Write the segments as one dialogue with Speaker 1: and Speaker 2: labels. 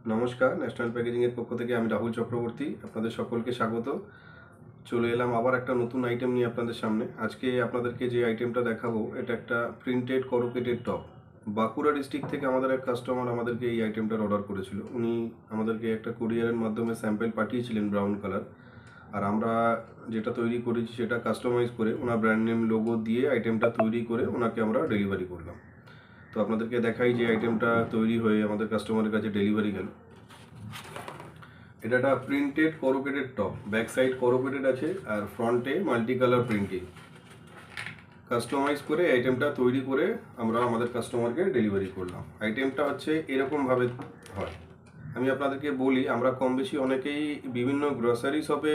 Speaker 1: নমস্কার, ন্যাশনাল প্যাকেজিংয়ের পক্ষ থেকে আমি রাহুল চক্রবর্তী আপনাদের সকলকে স্বাগত। চলে এলাম আবার একটা নতুন আইটেম নিয়ে আপনাদের সামনে। আজকে আপনাদেরকে যে আইটেমটা দেখাবো এটা একটা printed corrugated top. Bankura district থেকে আমাদের এক কাস্টমার আমাদেরকে এই আইটেমটার অর্ডার করেছিল। উনি আমাদেরকে একটা কুরিয়ারের মাধ্যমে স্যাম্পেল পাঠিয়েছিলেন ব্রাউন কালার, আর আমরা যেটা তৈরি করেছি সেটা কাস্টমাইজ করে ওনার ব্র্যান্ড নেম লোগো দিয়ে আইটেমটা তৈরি করে ওনাকে আমরা ডেলিভারি করলাম। তো আপনাদেরকে দেখাই যে আইটেমটা তৈরি হয়ে আমাদের কাস্টমারের কাছে ডেলিভারি গেল। এটা একটা printed corrugated top, back side corrugated আছে আর ফ্রন্টে মাল্টি কালার প্রিন্টিং। কাস্টমাইজ করে আইটেমটা তৈরি করে আমরা আমাদের কাস্টমারকে ডেলিভারি করলাম। আইটেমটা হচ্ছে এরকমভাবে হয়। আমি আপনাদেরকে বলি, আমরা কম বেশি অনেকেই বিভিন্ন গ্রসারি শপে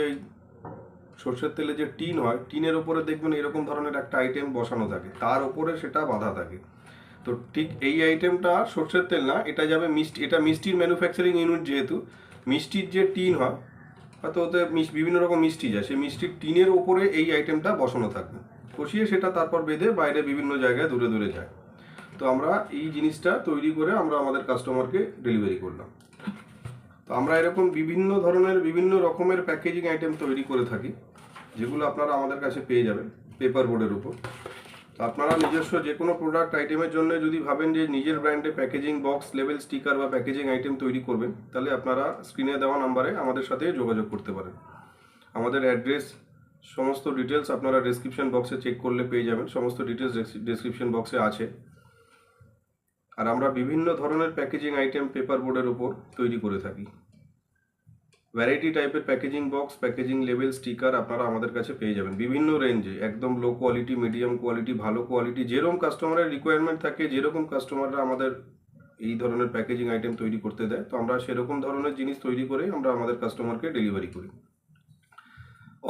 Speaker 1: সর্ষের তেলে যে টিন হয়, টিনের ওপরে দেখবেন এরকম ধরনের একটা আইটেম বসানো থাকে, তার ওপরে সেটা বাঁধা থাকে। তো ঠিক এই আইটেমটা সর্ষের তেল না, এটা যাবে মিষ্টি। এটা মিষ্টির ম্যানুফ্যাকচারিং ইউনিট, যেহেতু মিষ্টির যে টিন হয়, হয়তো ওতে বিভিন্ন রকম মিষ্টি যায়, সেই মিষ্টির টিনের ওপরে এই আইটেমটা বসানো থাকবে, বসিয়ে সেটা তারপর বেঁধে বাইরে বিভিন্ন জায়গায় দূরে দূরে যায়। তো আমরা এই জিনিসটা তৈরি করে আমরা আমাদের কাস্টমারকে ডেলিভারি করলাম। তো আমরা এরকম বিভিন্ন ধরনের বিভিন্ন রকমের প্যাকেজিং আইটেম তৈরি করে থাকি, যেগুলো আপনারা আমাদের কাছে পেয়ে যাবেন পেপার বোর্ডের উপর। তো আপনারা নিজস্ব যে কোনো প্রোডাক্ট আইটেমের জন্য যদি ভাবেন যে নিজের ব্র্যান্ডে প্যাকেজিং বক্স, লেবেল, স্টিকার বা প্যাকেজিং আইটেম তৈরি করবেন, তাহলে আপনারা স্ক্রিনে দেওয়া নাম্বারে আমাদের সাথে যোগাযোগ করতে পারেন। আমাদের অ্যাড্রেস, সমস্ত ডিটেলস আপনারা ডেসক্রিপশন বক্সে চেক করলে পেয়ে যাবেন। সমস্ত ডিটেলস ডেসক্রিপশন বক্সে আছে। আর আমরা বিভিন্ন ধরনের প্যাকেজিং আইটেম পেপার বোর্ডের উপর তৈরি করে থাকি। ভ্যারাইটি টাইপের packaging box, packaging label, sticker আপনারা আমাদের কাছে পেয়ে যাবেন বিভিন্ন রেঞ্জে, একদম লো কোয়ালিটি, মিডিয়াম কোয়ালিটি, ভালো কোয়ালিটি। যেরকম কাস্টমারের রিকোয়ারমেন্ট থাকে, যেরকম কাস্টমাররা আমাদের এই ধরনের প্যাকেজিং আইটেম তৈরি করতে দেয়, তো আমরা সেরকম ধরনের জিনিস তৈরি করে আমরা আমাদের কাস্টমারকে ডেলিভারি করি।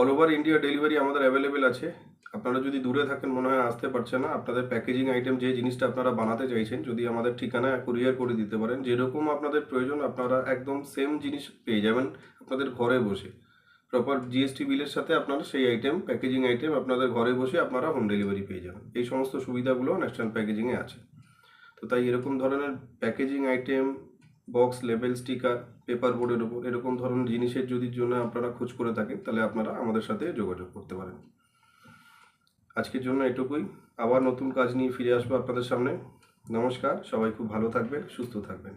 Speaker 1: অল ওভার ইন্ডিয়া ডেলিভারি আমাদের অ্যাভেলেবেল আছে। আপনারা যদি দূরে থাকেন, মনে হয় আসতে পারছেন না, আপনাদের প্যাকেজিং আইটেম যে জিনিসটা আপনারা বানাতে চাইছেন, যদি আমাদের ঠিকানায় কুরিয়ার করে দিতে পারেন, যেরকম আপনাদের প্রয়োজন আপনারা একদম সেম জিনিস পেয়ে যাবেন আপনাদের ঘরে বসে। প্রপার জিএসটি বিলের সাথে আপনারা সেই আইটেম, প্যাকেজিং আইটেম আপনাদের ঘরে বসে আপনারা হোম ডেলিভারি পেয়ে যাবেন। এই সমস্ত সুবিধাগুলো ন্যাশনাল প্যাকেজিংয়ে আছে। তো তাই এরকম ধরনের packaging item, box, label, sticker, paper বোর্ডের উপর এরকম ধরনের জিনিসের যদি জন্য আপনারা খোঁজ করে থাকেন, তাহলে আপনারা আমাদের সাথে যোগাযোগ করতে পারেন। আজকের জন্য এটুকুই। আবার নতুন কাজ নিয়ে ফিরে আসবো আপনাদের সামনে। নমস্কার, সবাই খুব ভালো থাকবেন, সুস্থ থাকবেন।